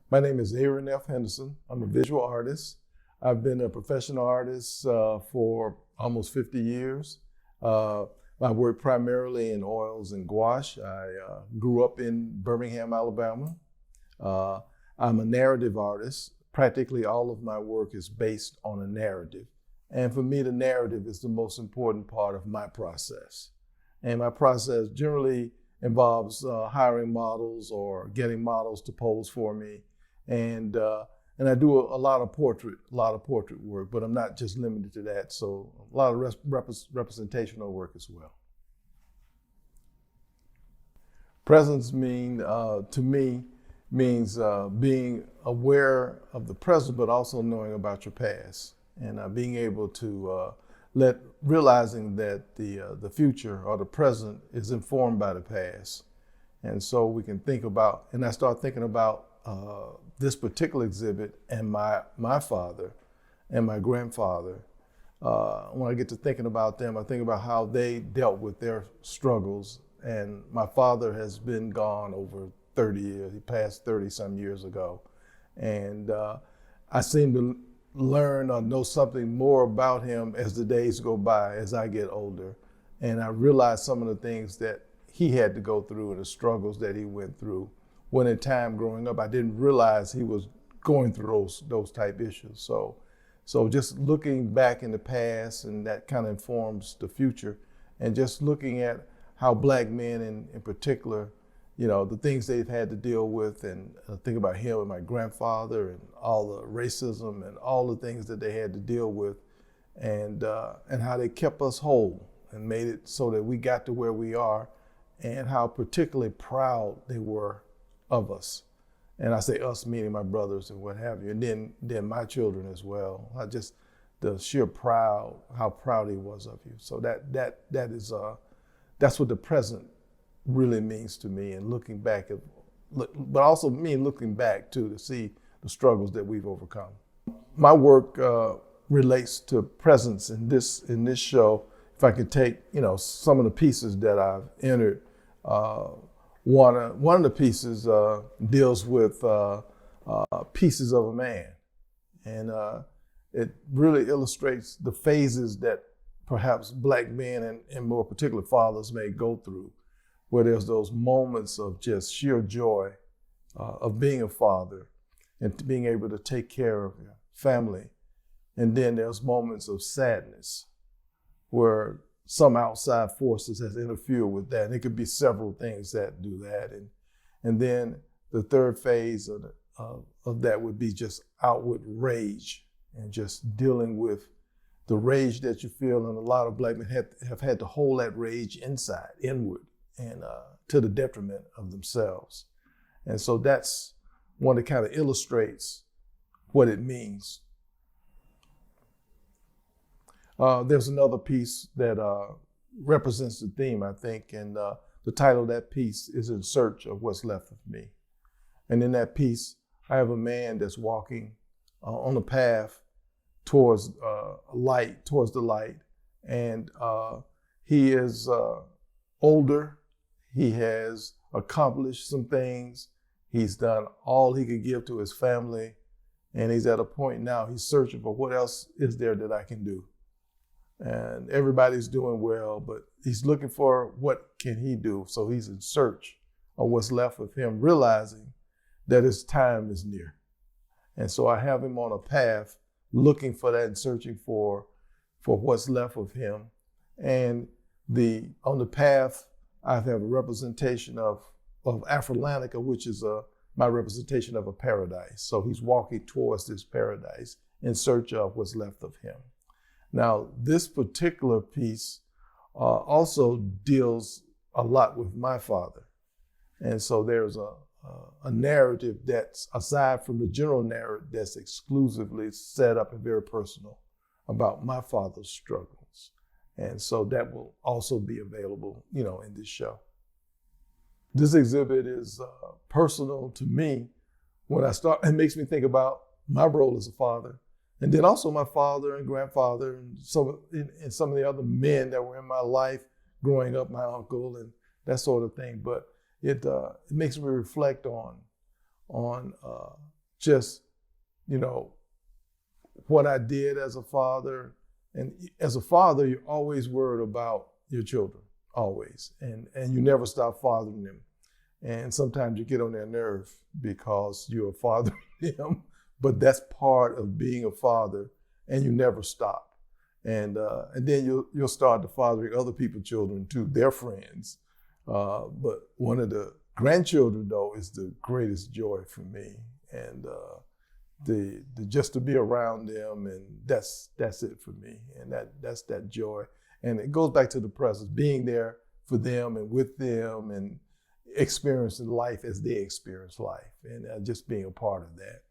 My name is Aaron F. Henderson. I'm a visual artist. I've been a professional artist for almost 50 years. Uh, I work primarily in oils and gouache. I grew up in Birmingham, Alabama. Uh, I'm a narrative artist. Practically all of my work is based on a narrative. And for me, the narrative is the most important part of my process. And my process generally involves hiring models or getting models to pose for me. And and I do a lot of portrait work, but I'm not just limited to that. So a lot of representational work as well. Presence to me means being aware of the present, but also knowing about your past, and being able to realizing that the future or the present is informed by the past, and so we can think about. And I start thinking about this particular exhibit and my father and my grandfather. When I get to thinking about them, I think about how they dealt with their struggles. And my father has been gone over 30 years. He passed 30 some years ago. And I seem to learn or know something more about him as the days go by, as I get older. And I realize some of the things that he had to go through and the struggles that he went through. When in time growing up, I didn't realize he was going through those type issues. So just looking back in the past, and that kind of informs the future, and just looking at how Black men in particular, the things they've had to deal with, and think about him and my grandfather and all the racism and all the things that they had to deal with, and how they kept us whole and made it so that we got to where we are, and how particularly proud they were of us. And I say us, meaning my brothers and what have you, and then my children as well. The sheer how proud he was of you. So that's what the present really means to me, and looking back but also me looking back too, to see the struggles that we've overcome. My work relates to presence in this show. If I could take some of the pieces that I've entered. One of the pieces deals with pieces of a man, and it really illustrates the phases that perhaps Black men and more particular fathers may go through, where there's those moments of just sheer joy of being a father and being able to take care of your family. And then there's moments of sadness where some outside forces has interfered with that. And it could be several things that do that. And then the third phase of that would be just outward rage, and just dealing with the rage that you feel. And a lot of Black men have had to hold that rage inward, and to the detriment of themselves. And so that's one that kind of illustrates what it means. There's another piece that represents the theme, I think, and the title of that piece is In Search of What's Left of Me. And in that piece, I have a man that's walking on a path towards the light, and he is older. He has accomplished some things. He's done all he could give to his family, and he's at a point now, he's searching for what else is there that I can do. And everybody's doing well, but he's looking for what can he do. So he's in search of what's left of him, realizing that his time is near. And so I have him on a path looking for that and searching for what's left of him. And on the path, I have a representation of Afrolantica, which is my representation of a paradise. So he's walking towards this paradise in search of what's left of him. Now, this particular piece also deals a lot with my father. And so there's a narrative that's, aside from the general narrative, that's exclusively set up and very personal about my father's struggles. And so that will also be available, in this show. This exhibit is personal to me. When I start, it makes me think about my role as a father, and then also my father and grandfather and some of the other men that were in my life growing up, my uncle and that sort of thing. But it makes me reflect on just, you know, what I did as a father. And as a father, you're always worried about your children, always. And you never stop fathering them. And sometimes you get on their nerve because you're fathering them, but that's part of being a father, and you never stop. And then you'll start to fathering other people's children too, their friends. But one of the grandchildren, though, is the greatest joy for me. And the just to be around them, and that's it for me. And that's that joy. And it goes back to the presence, being there for them and with them, and experiencing life as they experience life, and just being a part of that.